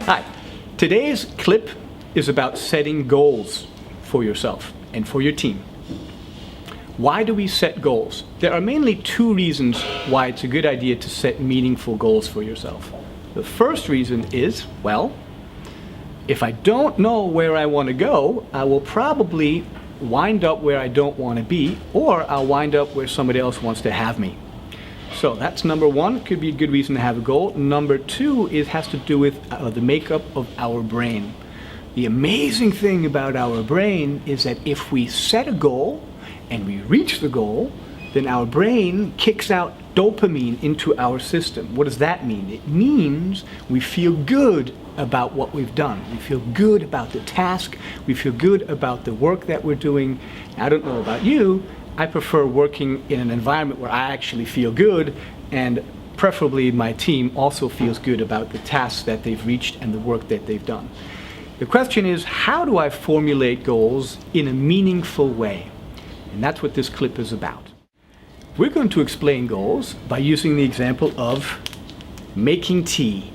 Hi. Today's clip is about setting goals for yourself and for your team. Why do we set goals? There are mainly two reasons why it's a good idea to set meaningful goals for yourself. The first reason is, well, if I don't know where I want to go, I will probably wind up where I don't want to be, or I'll wind up where somebody else wants to have me. So that's number one, could be a good reason to have a goal. Number two, it has to do with the makeup of our brain. The amazing thing about our brain is that if we set a goal and we reach the goal, then our brain kicks out dopamine into our system. What does that mean? It means we feel good about what we've done. We feel good about the task. We feel good about the work that we're doing. I don't know about you, I prefer working in an environment where I actually feel good, and preferably my team also feels good about the tasks that they've reached and the work that they've done. The question is, how do I formulate goals in a meaningful way? And that's what this clip is about. We're going to explain goals by using the example of making tea.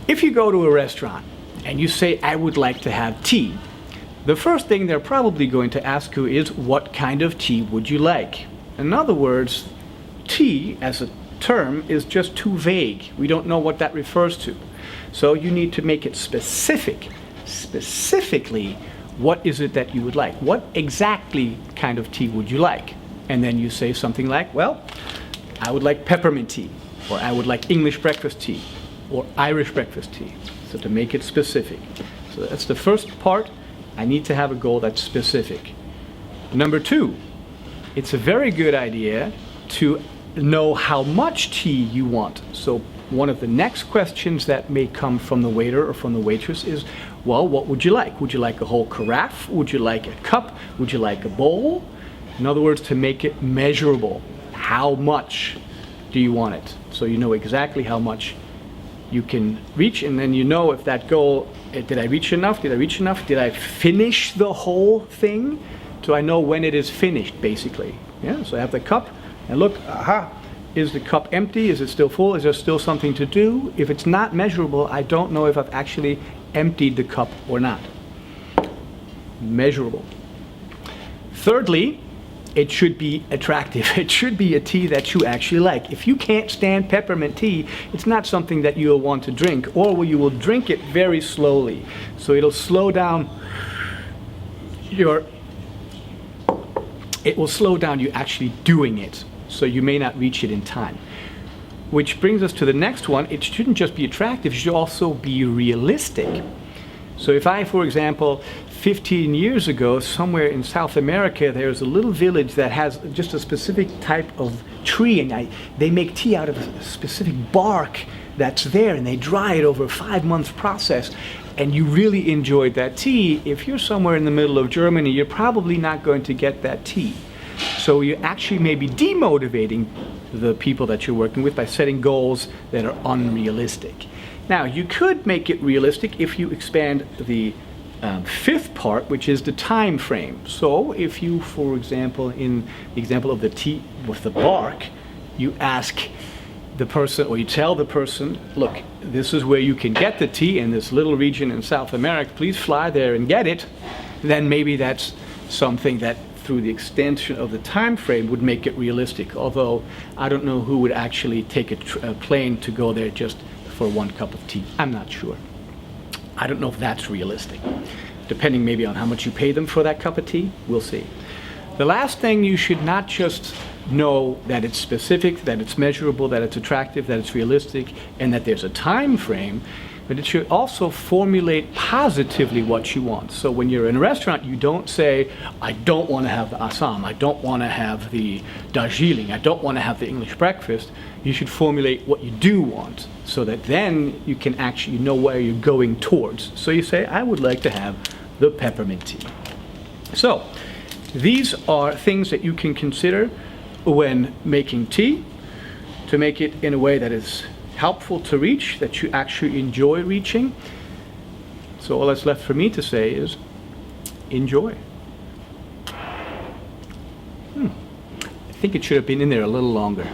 If you go to a restaurant and you say, I would like to have tea, the first thing they're probably going to ask you is, what kind of tea would you like? In other words, tea as a term is just too vague. We don't know what that refers to. So you need to make it specific. Specifically, what is it that you would like? What exactly kind of tea would you like? And then you say something like, well, I would like peppermint tea, or I would like English breakfast tea, or Irish breakfast tea. So to make it specific. So that's the first part. I need to have a goal that's specific. Number two, it's a very good idea to know how much tea you want. So one of the next questions that may come from the waiter or from the waitress is, well, what would you like? Would you like a whole carafe? Would you like a cup? Would you like a bowl? In other words, to make it measurable. How much do you want it? So you know exactly how much you can reach, and then you know if that goal, did I reach enough? Did I reach enough? Did I finish the whole thing? So I know when it is finished, basically. Yeah, so I have the cup, and look, aha, is the cup empty? Is it still full? Is there still something to do? If it's not measurable, I don't know if I've actually emptied the cup or not. Measurable. Thirdly, it should be attractive. It should be a tea that you actually like. If you can't stand peppermint tea, it's not something that you'll want to drink, or you will drink it very slowly. So it'll slow down it will slow down you actually doing it. So you may not reach it in time. Which brings us to the next one. It shouldn't just be attractive, it should also be realistic. So if I, for example, 15 years ago, somewhere in South America, there's a little village that has just a specific type of tree, and they make tea out of a specific bark that's there, and they dry it over a 5-month process, and you really enjoyed that tea. If you're somewhere in the middle of Germany, you're probably not going to get that tea. So you actually may be demotivating the people that you're working with by setting goals that are unrealistic. Now, you could make it realistic if you expand the fifth part, which is the time frame. So if you, for example, in the example of the tea with the bark, you ask the person, or you tell the person, look, this is where you can get the tea in this little region in South America, please fly there and get it, then maybe that's something that through the extension of the time frame would make it realistic. Although I don't know who would actually take a plane to go there just for one cup of tea. I'm not sure. I don't know if that's realistic. Depending maybe on how much you pay them for that cup of tea, we'll see. The last thing, you should not just know that it's specific, that it's measurable, that it's attractive, that it's realistic, and that there's a time frame, but it should also formulate positively what you want. So when you're in a restaurant, you don't say, I don't want to have the Assam, I don't want to have the Darjeeling, I don't want to have the English breakfast. You should formulate what you do want, so that then you can actually know where you're going towards. So you say, I would like to have the peppermint tea. So these are things that you can consider when making tea, to make it in a way that is helpful to reach, that you actually enjoy reaching. So all that's left for me to say is, enjoy. I think it should have been in there a little longer.